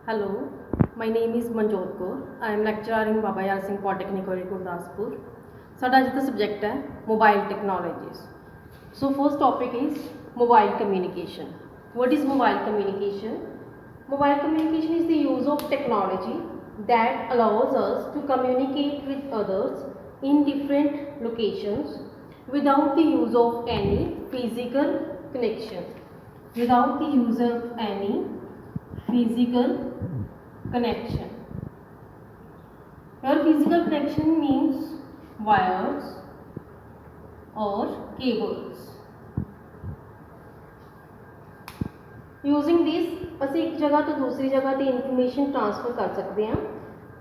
Hello, my name is Manjot Kaur. I am lecturer in Baba Yar Singh Polytechnic College Gurdaspur. साडा अज दा subject है mobile technologies. So first topic is mobile communication. What is mobile communication? Mobile communication is the use of technology that allows us to communicate with others in different locations without the use of any physical connection. Without the use of any physical connection. Your physical connection means wires or cables. Using this असी एक जगह तो दूसरी जगह की information transfer कर सकते हैं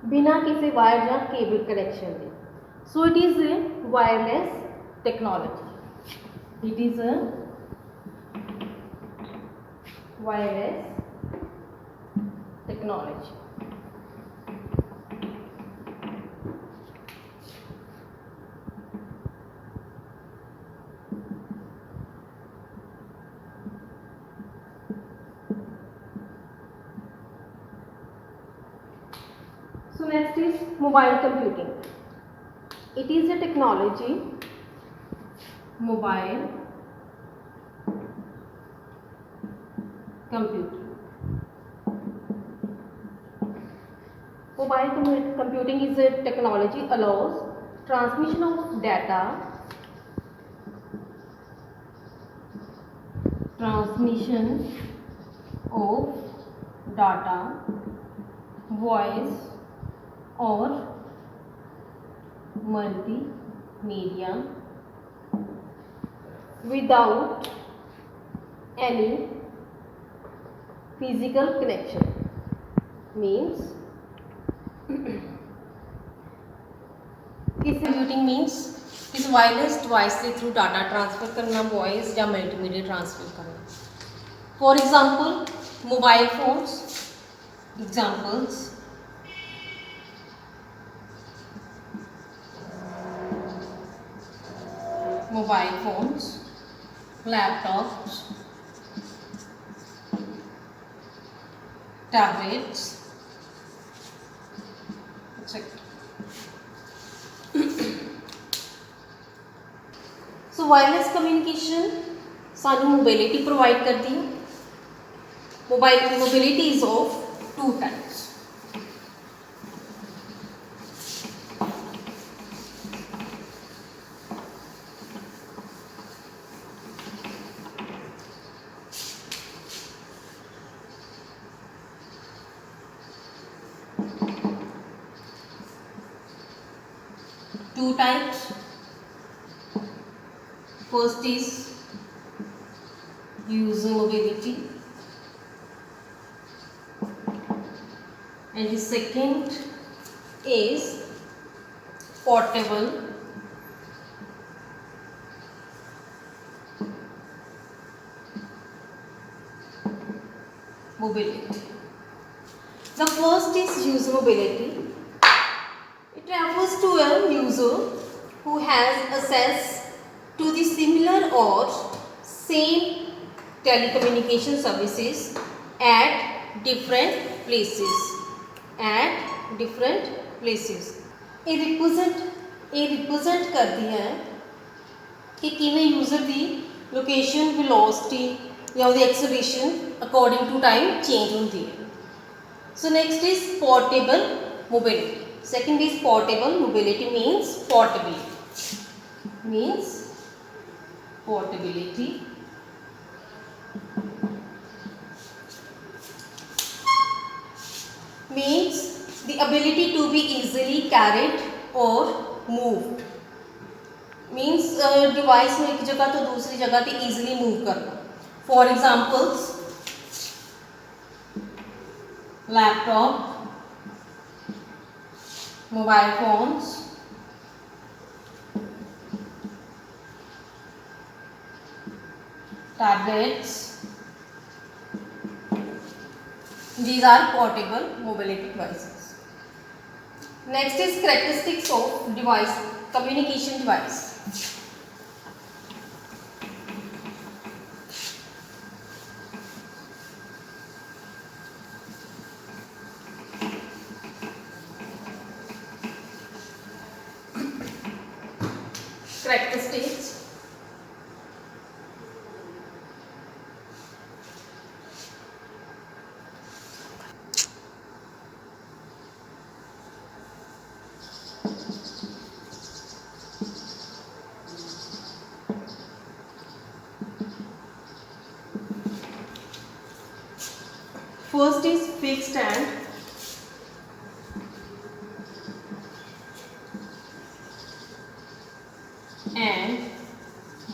बिना किसी वायर या केबल कनेक्शन के. So it is a wireless technology. It is a wireless technology. So next is mobile computing. It is a technology, mobile computing. Mobile computing is a technology allows transmission of data, voice or multimedia without any physical connection. Means किस computing means किस wireless device के through data transfer करना, voice या multimedia transfer करना. For example mobile phones. Examples mobile phones, laptops, tablets etc. So wireless communication सानू mobility provide करती है. Mobility is of two types. First is user mobility and the second is portable mobility. The first is user mobility. It refers to a user who has access to the similar or same telecommunication services at different places. ये represent करती है कि किवें user की location, velocity या उसकी acceleration according to time change होती है. So next is portable mobility. Second is portable mobility means portability means the ability to be easily carried or moved. means device में एक जगह तो दूसरी जगह पे easily मूव करना. For examples laptop, mobile phones, tablets. These are portable mobility devices. Next is characteristics of device, communication device. characteristics. First is fixed and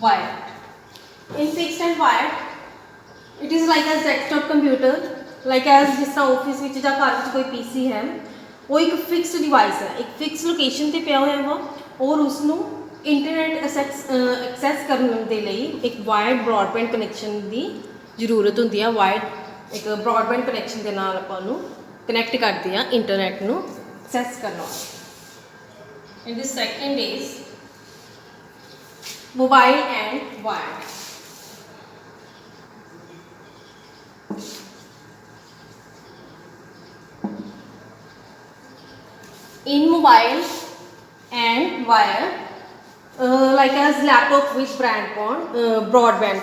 wired. In fixed and wired, it is like as desktop computer, like as जिस तरह office ਵਿੱਚ ਜਾਂ ਘਰ ਵਿੱਚ ਕੋਈ PC है, वो एक फिक्स्ड डिवाइस है, एक फिक्स लोकेशन ਤੇ ਪਿਆ ਹੋਇਆ ਵਾ और ਉਸਨੂੰ ਇੰਟਰਨੈਟ ਐਕਸੈਸ ਕਰਨ ਦੇ ਲਈ ਇੱਕ ਵਾਇਰਡ ਬ੍ਰੌਡਬੈਂਡ ਕਨੈਕਸ਼ਨ ਦੀ ਜ਼ਰੂਰਤ ਹੁੰਦੀ ਹੈ। ਵਾਇਰਡ ਇੱਕ ਬ੍ਰੌਡਬੈਂਡ ਕਨੈਕਸ਼ਨ ਦੇ ਨਾਲ ਆਪਾਂ ਨੂੰ ਕਨੈਕਟ ਕਰਦੇ ਆ ਇੰਟਰਨੈਟ ਨੂੰ ਐਕਸੈਸ ਕਰਨ ਵਾਸਤੇ। And the second is mobile and wired. In mobile and wire, like as laptop with broadband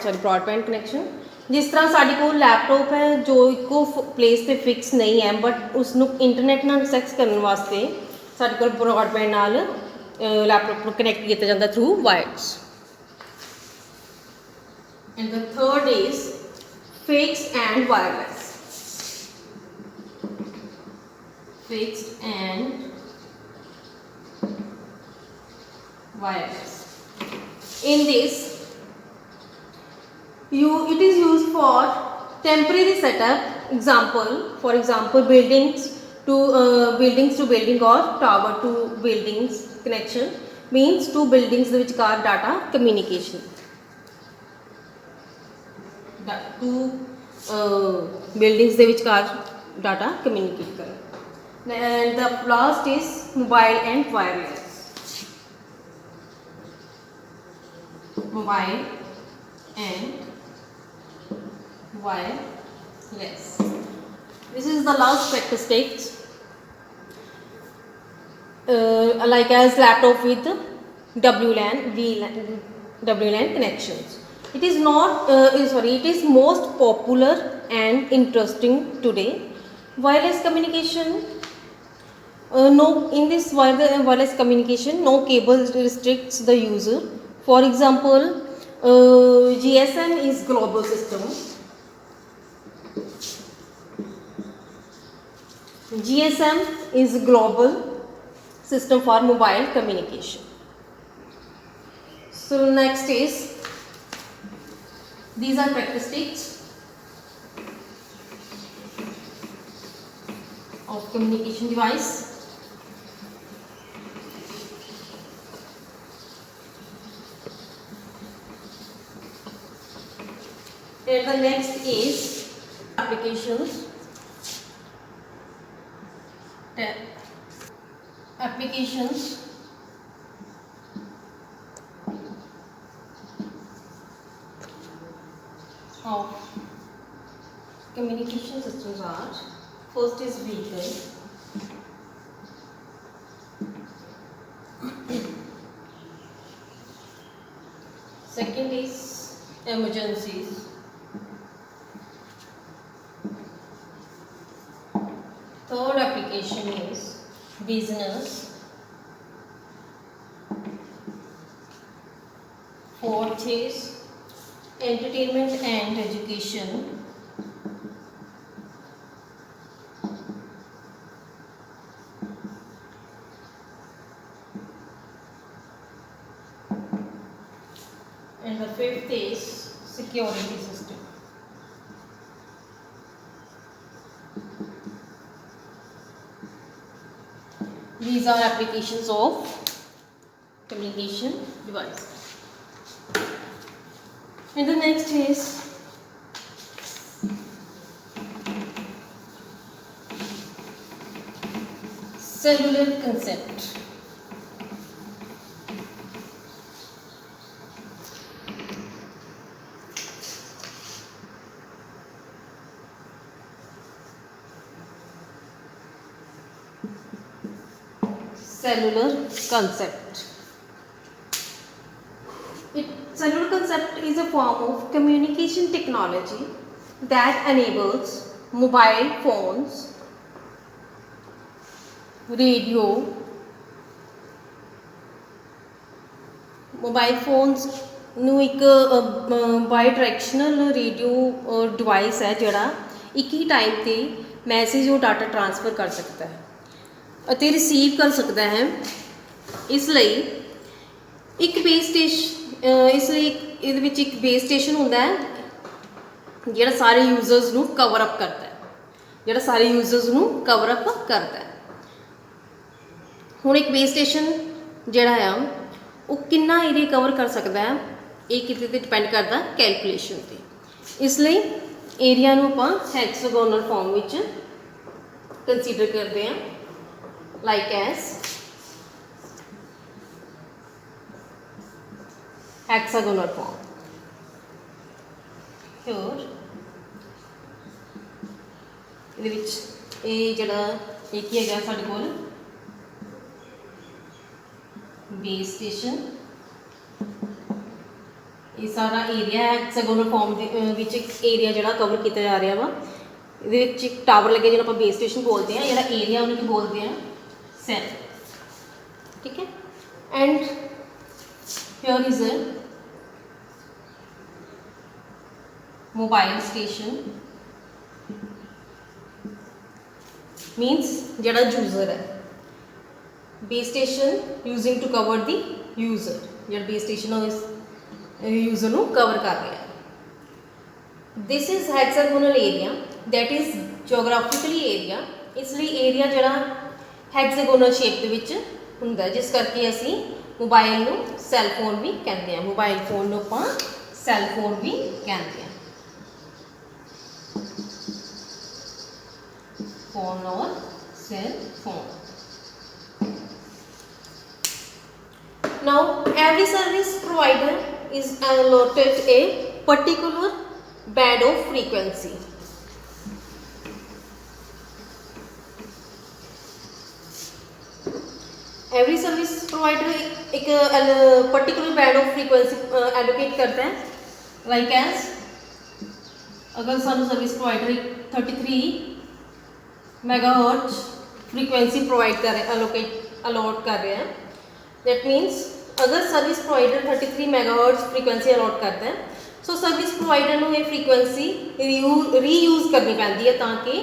connection, जिस तरह साड़ी को लैपटॉप है जो को प्लेस पे फिक्स नहीं है बट उसनों इंटरनेट नाल एक्सैस करने वास्ते साड़ी को ब्रॉडबैंड नाल लैपटॉप को कनेक्ट किया जाता through wires. And the third is fixed and wireless. Fixed and wireless. In this, it is used for temporary setup. For example, buildings to building or tower to buildings connection means two buildings the which car data communication. Two buildings ਦੇ ਵਿਚਕਾਰ data communicate ਕਰਨ। And the last is mobile and wireless. Mobile and wireless. This is the last characteristics, like as laptop with WLAN connections. It is not it is most popular and interesting today. Wireless communication, in this wireless communication no cable restricts the user. For example, GSM is global system. GSM is global system for mobile communication. So next is, these are characteristics of communication device. And the next is applications. Applications of communication systems are, first is vehicle, second is emergencies, third application is business, fourth is entertainment and education, and the fifth is security system. These are applications of communication device. And the next is cellular concept. Cellular concept. Cellular concept is a form of communication technology that enables mobile phones, radio, mobile phones ਨੂੰ ਇੱਕ ਬਾਈ directional radio device ਹੈ ਜਿਹੜਾ ਇੱਕ ਹੀ time ਤੇ message ਔਰ data transfer ਕਰ ਸਕਦਾ ਹੈ ਅਤੇ ਰਿਸੀਵ ਕਰ ਸਕਦਾ ਹੈ। ਇਸ ਲਈ ਇੱਕ ਬੇਸ ਸਟੇਸ਼ਨ ਇਸ ਲਈ ਇਹਦੇ ਵਿੱਚ ਇੱਕ ਬੇਸ ਸਟੇਸ਼ਨ ਹੁੰਦਾ ਹੈ ਜਿਹੜਾ ਸਾਰੇ ਯੂਜ਼ਰਸ ਨੂੰ ਕਵਰ ਅਪ ਕਰਦਾ ਹੈ, ਜਿਹੜਾ ਸਾਰੇ ਯੂਜ਼ਰਸ ਨੂੰ ਕਵਰ ਅਪ ਕਰਦਾ ਹੈ। ਹੁਣ ਇੱਕ ਬੇਸ ਸਟੇਸ਼ਨ ਜਿਹੜਾ ਆ ਉਹ ਕਿੰਨਾ ਏਰੀਆ ਕਵਰ ਕਰ ਸਕਦਾ ਹੈ, ਇਹ ਕਿਤੇ 'ਤੇ ਡਿਪੈਂਡ ਕਰਦਾ ਕੈਲਕੂਲੇਸ਼ਨ 'ਤੇ। ਇਸ ਲਈ ਏਰੀਆ ਨੂੰ ਆਪਾਂ ਹੈਕਸਾਗੋਨਲ ਫਾਰਮ ਵਿੱਚ ਕੰਸੀਡਰ ਕਰਦੇ ਹਾਂ, ਲਾਈਕ ਐਸ ਹੈਕਸਾਗੋਨਲ ਫਾਰਮ। ਹੋਰ ਇਹਦੇ ਵਿੱਚ ਇਹ ਜਿਹੜਾ ਇਹ ਕੀ ਹੈਗਾ ਸਾਡੇ ਕੋਲ ਬੇਸ ਸਟੇਸ਼ਨ, ਇਹ ਸਾਰਾ ਏਰੀਆ ਹੈਕਸਾਗੋਨਲ ਫਾਰਮ ਦੇ ਵਿੱਚ ਇੱਕ ਏਰੀਆ ਜਿਹੜਾ ਕਵਰ ਕੀਤਾ ਜਾ ਰਿਹਾ ਵਾ। ਇਹਦੇ ਵਿੱਚ ਇੱਕ ਟਾਵਰ ਲੱਗੇ ਜਿਹੜਾ ਆਪਾਂ ਬੇਸ ਸਟੇਸ਼ਨ ਬੋਲਦੇ ਹਾਂ, ਜਿਹੜਾ ਏਰੀਆ ਉਹਨੂੰ ਕੀ ਬੋਲਦੇ ਆ, ਸੈਲ। ਠੀਕ ਹੈ। And here is a mobile station, means ਜਿਹੜਾ ਯੂਜ਼ਰ ਹੈ। base station using to cover the user, ਜਿਹੜਾ base station ਉਹ ਇਸ user ਨੂੰ cover ਕਰ ਰਿਹਾ ਹੈ। this is hexagonal area that is geographically area, ਇਸ ਲਈ ਏਰੀਆ ਜਿਹੜਾ ਹੈਕਸਾਗੋਨਲ ਸ਼ੇਪ ਦੇ ਵਿੱਚ ਹੁੰਦਾ, ਜਿਸ ਕਰਕੇ ਅਸੀਂ ਮੋਬਾਈਲ ਨੂੰ ਸੈੱਲ ਫੋਨ ਵੀ ਕਹਿੰਦੇ ਹਾਂ, ਮੋਬਾਈਲ ਫੋਨ ਨੂੰ ਆਪਾਂ ਸੈੱਲ ਫੋਨ ਵੀ ਕਹਿੰਦੇ ਹਾਂ, ਫੋਨ ਔਰ cell phone. Now every service provider is allotted a particular band of frequency. Every service provider एक particular band of frequency allocate करता है, like as अगर सानू service provider 33 megahertz frequency provide कर रहे अलॉट कर रहे हैं, दैट मीन्स अगर service provider 33 megahertz frequency allot करता है, सो सर्विस प्रोवाइडर ਨੂੰ ਇਹ ਫ੍ਰੀਕੁਐਂਸੀ ਰੀਯੂਜ਼ ਕਰਨੀ ਪੈਂਦੀ ਹੈ ਤਾਂ ਕਿ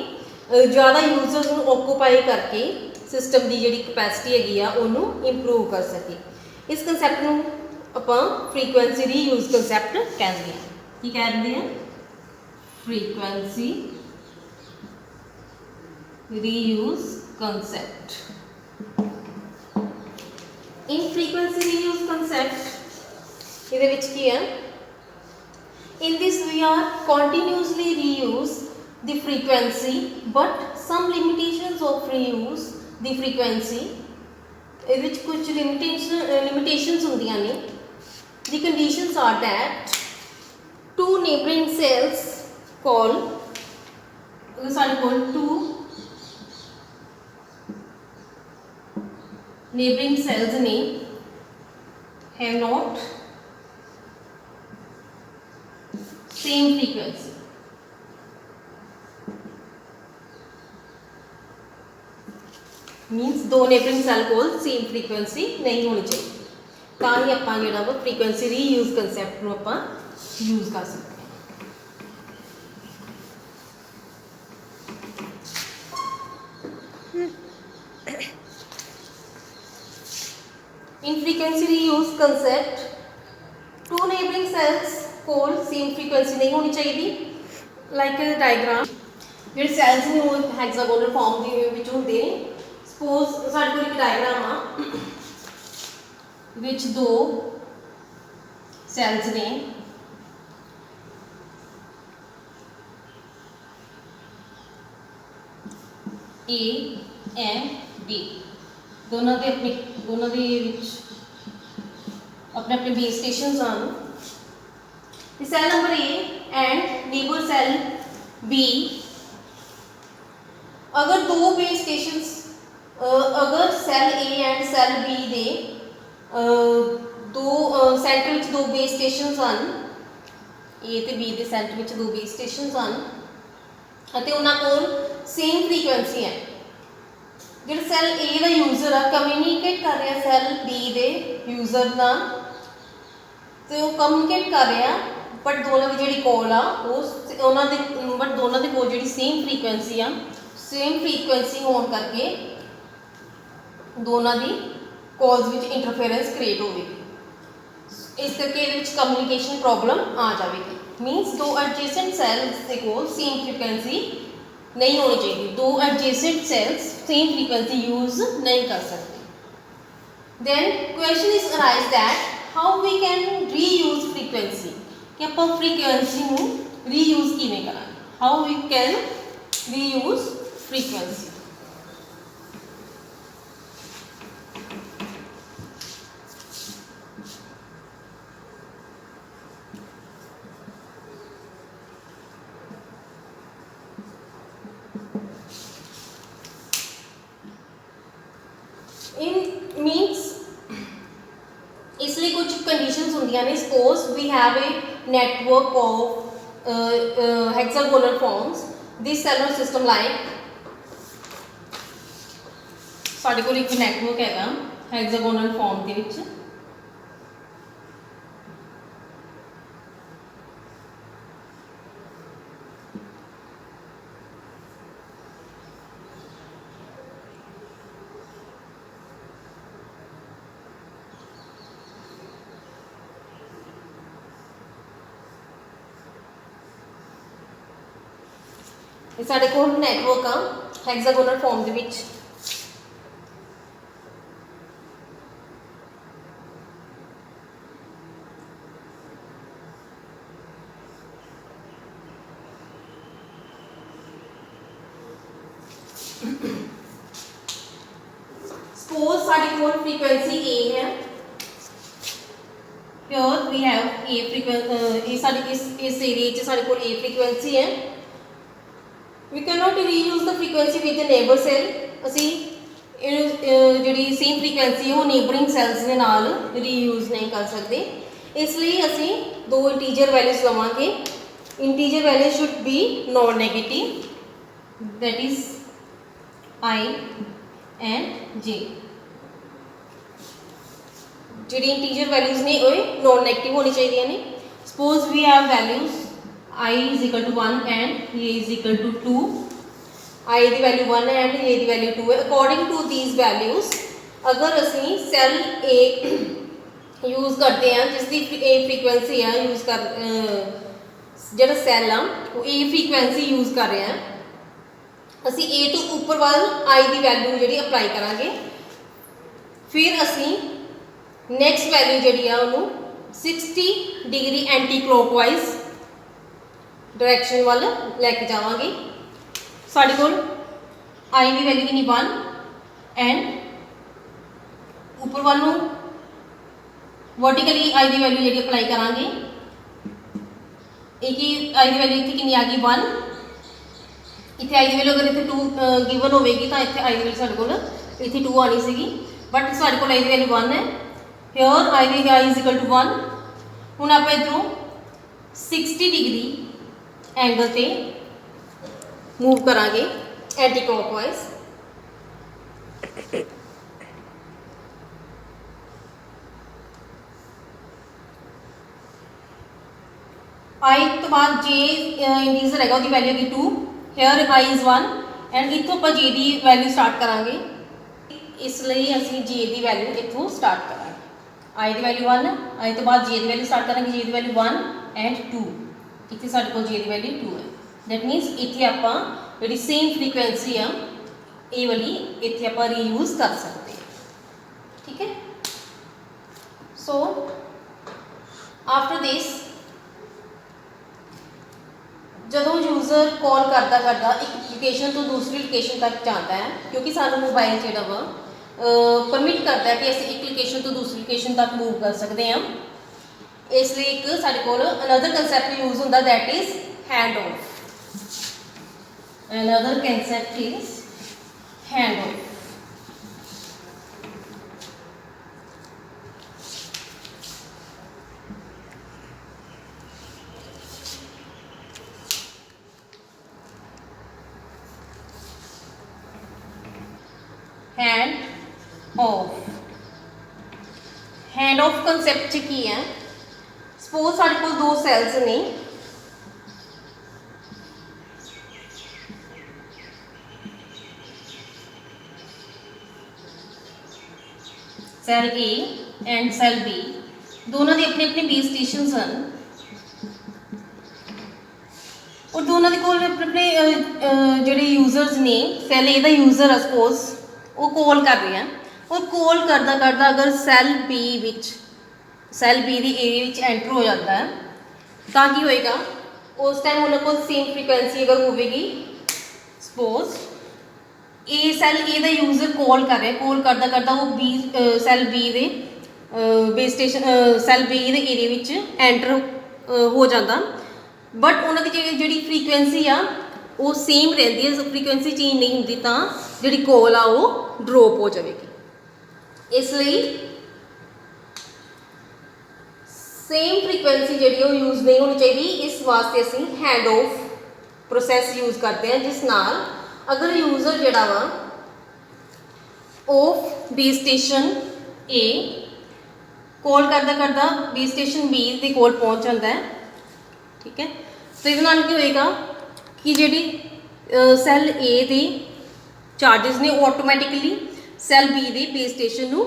ਜ਼ਿਆਦਾ ਯੂਜ਼ਰਸ ਨੂੰ ਓਕੂਪਾਈ ਕਰਕੇ ਸਿਸਟਮ ਦੀ ਜਿਹੜੀ ਕਪੈਸਿਟੀ ਹੈਗੀ ਆ ਉਹਨੂੰ ਇੰਪਰੂਵ ਕਰ ਸਕੇ। ਇਸ ਕਨਸੈਪਟ ਨੂੰ ਆਪਾਂ ਫ੍ਰੀਕੁਐਂਸੀ ਰੀਯੂਜ਼ ਕਨਸੈਪਟ ਕਹਿੰਦੇ ਹਾਂ। ਕੀ ਕਹਿੰਦੇ ਆ? Frequency reuse concept. In frequency reuse concept ਇਹਦੇ ਵਿੱਚ ਕੀ ਹੈ? In this we are continuously reuse the frequency, but some limitations of reuse the frequency, ਇਹਦੇ ਵਿੱਚ ਕੁਝ limitations ਹੁੰਦੀਆਂ ਨੇ। The conditions are that two neighboring cells call ਸਾਡੇ ਕੋਲ two neighboring cells ने have not same frequency, means दो neighboring cell को same frequency नहीं होनी चाहिए, ਤਾਂ ਹੀ ਆਪਾਂ ਜਿਹੜਾ ਵਾ frequency reuse concept ਨੂੰ ਆਪਾਂ use ਕਰ ਸਕਦੇ ਹਾਂ। In frequency reuse concept, two neighboring cells ਕੋਲ same frequency नहीं होनी चाहिए। Like a diagram, ਜਿਹੜੇ cells ਨੇ ਉਹ hexagonal form ਦੇ ਵਿੱਚ ਹੁੰਦੇ ਨੇ। Suppose ਸਾਡੇ ਕੋਲ ਇੱਕ diagram ਆ ਵਿੱਚ ਦੋ cells ਨੇ, A and B, ਦੋਨਾਂ ਦੇ ਵਿੱਚ ਆਪਣੇ ਆਪਣੇ ਬੇਸ ਸਟੇਸ਼ਨਸ ਹਨ। ਤੇ cell number A and neighbour cell B, ਅਗਰ ਦੋ ਬੇਸ ਸਟੇਸ਼ਨਸ ਅਗਰ cell A and cell B ਦੇ दो सेंटर में दो बेस स्टेशन हैं, ए ते बी के सेंटर में दो बेस स्टेशन हैं, उन्होंने कोल सेम फ्रीकुएंसी है। जो सैल ए का यूजर है कम्यूनीकेट कर रहा सैल बी के यूजर नाल, तो वो कम्यूनीकेट कर रहा, बट दोनों की जी कॉल आ उन्होंने बट दोनों के कोल जी सेम फ्रीकुएंसी आ, सेम फ्रीकुएंसी होने करके दोनों की कॉल्स में इंटरफेरेंस क्रिएट होगी, इस करके ये कम्यूनीकेशन प्रॉब्लम आ जाएगी। मीनस दो एडजेसेंट सैल्स के कोल सेम फ्रीकुएंसी नहीं होनी चाहिए, दो adjacent cells same frequency use नहीं कर सकते। Then question is arise that how we can reuse frequency, कि आप फ्रीकुएंसी को रीयूज किवें करांगे, how we can reuse frequency. In means इसलिए कुछ कंडीशंस होंदियां ने, suppose we have a network of hexagonal forms, this cellular system like साडे कोल एक नेटवर्क हैगा हेक्सागोनल फॉर्म दे विच, साडे कोल नेटवर्क आ हेक्सागोनल फॉर्म दे विच, सपोज साडे कोल फ्रीकुएंसी ए है, here we have A frequency, इस एरिया च साडे कोल ए फ्रीकुएंसी है, we can not reuse the frequency with the neighbour cell, असी जी सेम फ्रीकुएंसी है वो नेबरिंग सैल्स के नाल रीयूज नहीं कर सकते, इसलिए असी दो इंटीजर वैल्यूज लवांगे, integer value should be non negative, that is I and J. जी इंटीजर वैल्यूज ने नॉन नेगेटिव होनी चाहिए ने। Suppose we have values i is equal to 1 and a is equal to 2, i की value 1 है and a की value 2 है। According to these values अगर असी सैल a यूज करते हैं जिसकी a फ्रीकुएंसी है यूज कर जो सैल आ वो a फ्रीकुएंसी यूज कर रहे हैं, असी a तो उपर वाल i की वैल्यू जी अप्लाई करांगे, फिर असी नैक्सट वैल्यू जी उन्होंने 60 डिग्री एंटी क्लॉकवाइज डायरैक्शन वाल लैके जावांगे। साढ़े कोल आई की वैल्यू कितनी 1 एंड उपर वाल वर्टिकली आई की वैल्यू जी अप्लाई करांगे, एक ही आई की वैल्यू इतनी कितनी आ गई 1, इतने आई की वैल्यू अगर इतने 2 गिवन होगी तो इतने आई की वैल्यू साढ़े कोल इतनी 2 आनी सी, बट साढ़े कोल आई की वैल्यू 1 है, here I is equal to 1। हुण आप इधरों 60 डिग्री एंगल पे मूव करांगे एंटी क्लॉकवाइज, आई तो बाद जे इंटीजर है उसकी वैल्यू की 2, हेयर आई इज 1 एंड इतों आप जे की वैल्यू स्टार्ट करांगे, इसलिए असी जे की वैल्यू इतों स्टार्ट करांगे, आई की वैल्यू 1 है, आई तो बाद जे की वैल्यू स्टार्ट करांगे, जे की वैल्यू 1 एंड 2, इतने साढ़े को जे की वैल्यू 2 है, दैट मीनस इतने आप जी सेम फ्रीकुएंसी आ ये वाली इतने आप रीयूज कर सकते हैं, ठीक है। सो आफ्टर दिस जदों यूजर कॉल करता करता एक लोकेशन तो दूसरी लोकेशन तक जाता है, क्योंकि सानू मोबाइल जो वा परमिट करता है कि असी एक लोकेशन तो दूसरी लोकेशन तक मूव कर सकते हैं, इसलिए एक साढ़े कोल अनदर कंसैप्ट यूज होता that is hand off, another concept is hand off. Hand off concept च की है सपोज साढ़े को दो सैल्स ने cell A and cell B दोनों के अपने अपने बेस स्टेशन हैं और दोनों के कोल अपने जोड़े यूजरस ने सैल ए का यूजर है सपोज वो कॉल कर रहे हैं और कॉल करता करता अगर सैल बी की एरिया एंटर हो जाता है तो की होएगा उस टाइम उन्होंने को सेम फ्रीक्वेंसी अगर होगी सपोज ए सैल ए का यूजर कॉल कर रहा है कॉल करता करता वो बी सैल बी के बेस स्टेशन सैल बी के एरिया एंटर हो जाता बट उन्होंने जी फ्रीक्वेंसी आ वो सेम रहती है फ्रीक्वेंसी चेंज नहीं होती तो जी कॉल आ वो ड्रॉप हो जाएगी इसलिए सेम फ्रीक्वेंसी जी यूज़ नहीं होनी चाहिए इस वास्ते असी हैंड ऑफ प्रोसैस यूज़ करते हैं जिस नाल अगर यूजर जोड़ा वा of base station A call करता करता बेस स्टेशन बी के कोल पहुँच जाता है ठीक है तो ये की होएगा कि जी सैल ए के चार्जिस ने ऑटोमैटिकली सैल बी के बेस स्टेशन को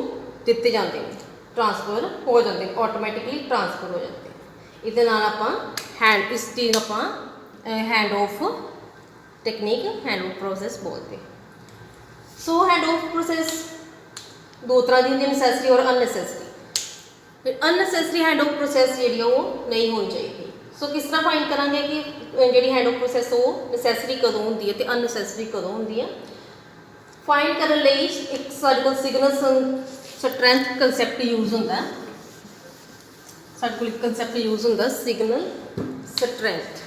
दिते जाते हैं ट्रांसफर हो जाते हैं ऑटोमैटिकली ट्रांसफर हो जाते हैं ये आप हैंड इस चीज़ आप hand of technique hand of process बोलते हैं सो हैंड ऑफ प्रोसैस दो तरह की होंगी नसैसरी और अननसैसरी फिर अननसैसरी हैंड ऑफ प्रोसैस जी वो नहीं होनी चाहिए सो किस तरह फाइंड करांगे कि जी हैंड ऑफ प्रोसैस वो नसैसरी कदों होंगी है तो अननसैसरी कदों होंगी है फाइंड करने लई एक साडे कोल सिग्नल स्ट्रैंथ कंसैप्ट यूज़ होंदा है साडे कोल एक कंसैप्ट यूज़ होंदा signal strength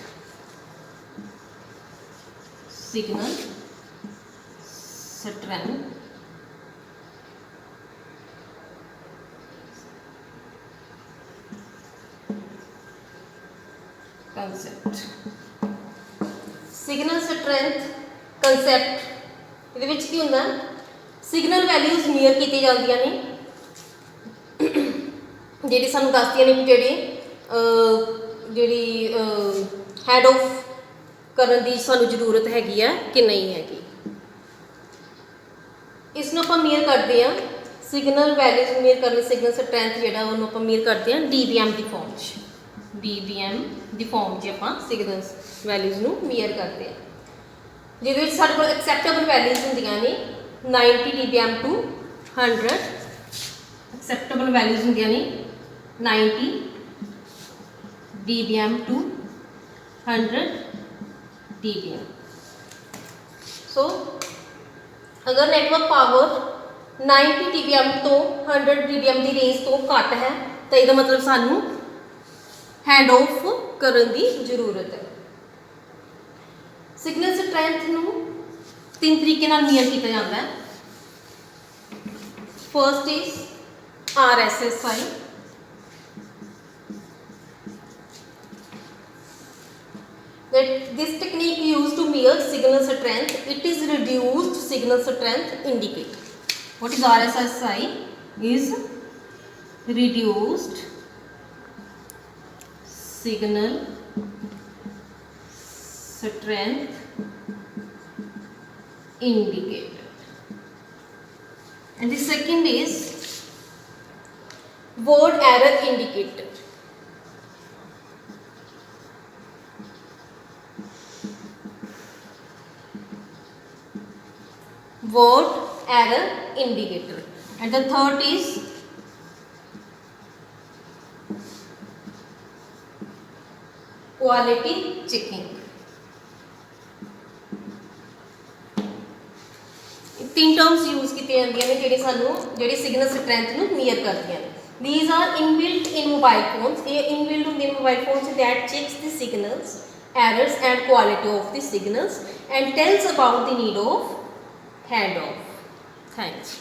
concept signal strength concept ये की होंदा सिग्नल वैल्यूज़ मीयर की जांदियां ने जी सानू दसदियां ने कि जी हैंड ऑफ करने की सानू जरूरत हैगी है कि नहीं हैगी इसनों आप मीयर करते हैं सिग्नल वैल्यूज़ मीयर करने सिग्नल स्ट्रैंथ जोड़ा आप मीयर करते हैं DBM की फॉर्म की फॉर्म आप सिग्नल वैल्यूज़ को मीयर करते हैं जिहदे विच साडे कोल एक्सैप्टेबल वैल्यूज़ होंदियां ने 90 dBm टू 100 एक्सैप्टेबल वैल्यूज़ होंदियां ने 90 dBm टू 100 dBm सो अगर नेटवर्क पावर 90 dBm तो 100 dBm की रेंज तो घट है तो यह मतलब सानू हैंड ऑफ करने की जरूरत है सिग्नल स्ट्रैंथ नू तीन तरीके नाल मीयर किया जाता है first is RSSI that this technique used to measure signal strength it is reduced signal strength indicator what is RSSI is reduced signal strength indicator and the second is word error indicator word error indicator and the third is quality checking तीन terms use की जाती हैं जी Sanu ji signal strength को मीयर करती हैं these are inbuilt in mobile phones ये inbuilt होंगे mobile phones that checks the signals errors and quality of the signals and tells about the need of hand off thanks